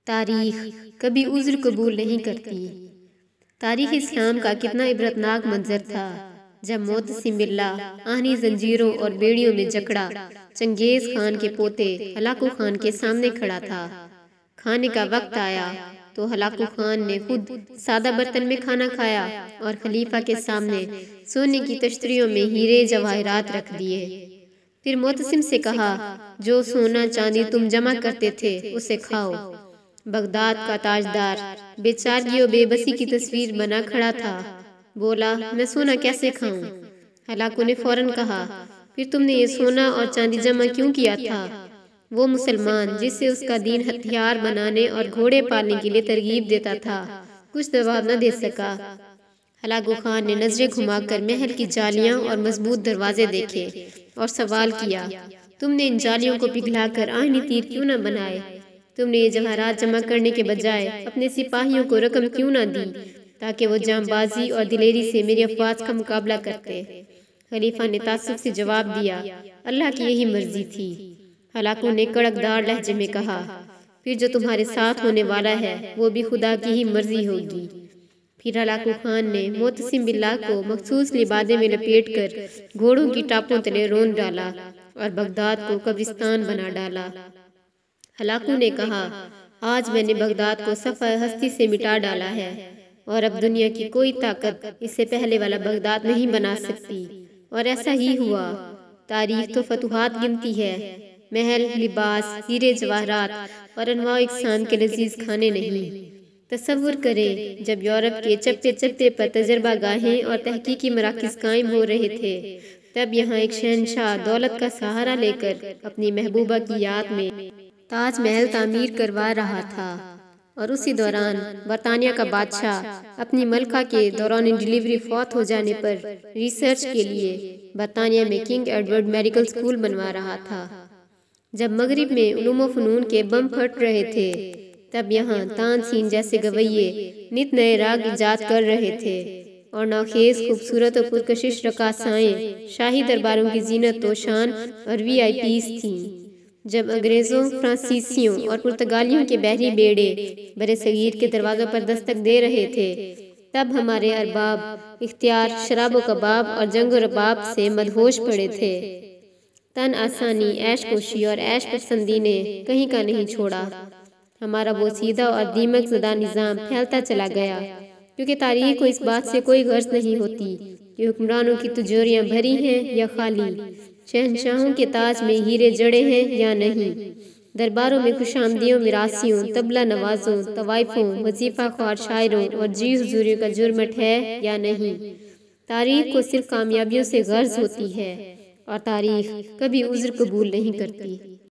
تاریخ کبھی عذر قبول نہیں کرتی۔ تاریخ اسلام کا کتنا عبرتناک منظر تھا جب معتصم باللہ آہنی زنجیروں اور بیڑیوں میں جکڑا چنگیز خان کے پوتے ہلاکو خان کے سامنے کھڑا تھا۔ کھانے کا وقت آیا تو ہلاکو خان نے خود سادہ برتن میں کھانا کھایا اور خلیفہ کے سامنے سونے کی تشتریوں میں ہیرے جواہرات رکھ دیے۔ پھر معتصم سے کہا، جو سونا چاندی تم جمع کرتے تھے اسے کھاؤ۔ بغداد کا تاجدار بے چارگی و بے بسی کی تصویر بنا کھڑا تھا۔ بولا، میں سونا کیسے کھاؤں؟ ہلاکو نے فوراً کہا، پھر تم نے یہ سونا اور چاندی جمع کیوں کیا تھا؟ وہ مسلمان جس سے اس کا دین ہتھیار بنانے اور گھوڑے پالنے کے لیے ترغیب دیتا تھا کچھ جواب نہ دے سکا۔ ہلاکو خان نے نظریں گھما کر محل کی جالیاں اور مضبوط دروازے دیکھے اور سوال کیا، تم نے ان جالیوں کو پگھلا کر آہنی تیر کیوں نہ بنائے؟ تم نے یہ جواہرات جمع کرنے کے بجائے اپنے سپاہیوں کو رقم کیوں نہ دی تاکہ وہ جاں بازی اور دلیری سے میری افواج کا مقابلہ کرتے؟ خلیفہ نے تعصب سے جواب دیا، اللہ کی یہی مرضی تھی۔ ہلاکو نے کڑک دار لہجے میں کہا، پھر جو تمہارے ساتھ ہونے والا ہے وہ بھی خدا کی ہی مرضی ہوگی۔ پھر ہلاکو خان نے معتصم باللہ کو مخصوص لبادے میں لپیٹ کر گھوڑوں کی ٹاپوں تلے رون ڈالا اور بغداد کو قبرستان بنا ڈالا۔ ہلاکو نے کہا، آج میں نے بغداد کو صفحہ ہستی سے مٹا ڈالا ہے اور اب دنیا کی کوئی طاقت اس سے پہلے والا بغداد نہیں بنا سکتی۔ اور ایسا ہی ہوا۔ تاریخ تو فتوحات گنتی ہے، محل، لباس، ہیرے جواہرات اور انواع اقسام کے لذیذ کھانے نہیں۔ تصور کریں جب یورپ کے چپے چپے پر تجربہ گاہیں اور تحقیقی مراکز قائم ہو رہے تھے، تب یہاں ایک شہنشاہ دولت کا سہارا لے کر اپنی محبوبہ کی یاد میں تاج محل تعمیر کروا رہا تھا، اور اسی دوران برطانیہ کا بادشاہ اپنی ملکہ کے دوران ڈیلیوری فوت ہو جانے پر ریسرچ کے لیے برطانیہ میں کنگ ایڈورڈ میڈیکل سکول بنوا رہا تھا۔ جب مغرب میں علوم و فنون کے بم پھٹ رہے تھے، تب یہاں تان سین جیسے گویے نت نئے راگ ایجاد کر رہے تھے، اور نوخیز خوبصورت و پرکشش رقاصائیں شاہی درباروں کی زینت و شان اور وی آئی پیز تھیں۔ جب انگریزوں، فرانسیسیوں اور پرتگالیوں کے بحری بیڑے برِ صغیر کے دروازوں پر دستک دے رہے تھے، تب ہمارے ارباب اختیار شراب و کباب اور جنگ و رباب سے مدہوش پڑے تھے۔ تن آسانی، عیش کوشی اور عیش پسندی نے کہیں کا نہیں چھوڑا۔ ہمارا وہ سیدھا اور دیمک زدہ نظام پھیلتا چلا گیا، کیونکہ تاریخ کو اس بات سے کوئی غرض نہیں ہوتی کہ حکمرانوں کی تجوریاں بھری ہیں یا خالی، شہنشاہوں کے تاج میں ہیرے جڑے ہیں یا نہیں، درباروں میں خوشامدیوں، میراثیوں، طبلہ نوازوں، طوائفوں، وظیفہ خوار شاعروں اور جی حضوریوں کا جرمٹ ہے یا نہیں۔ تاریخ کو صرف کامیابیوں سے غرض ہوتی ہے، اور تاریخ کبھی عذر قبول نہیں کرتی۔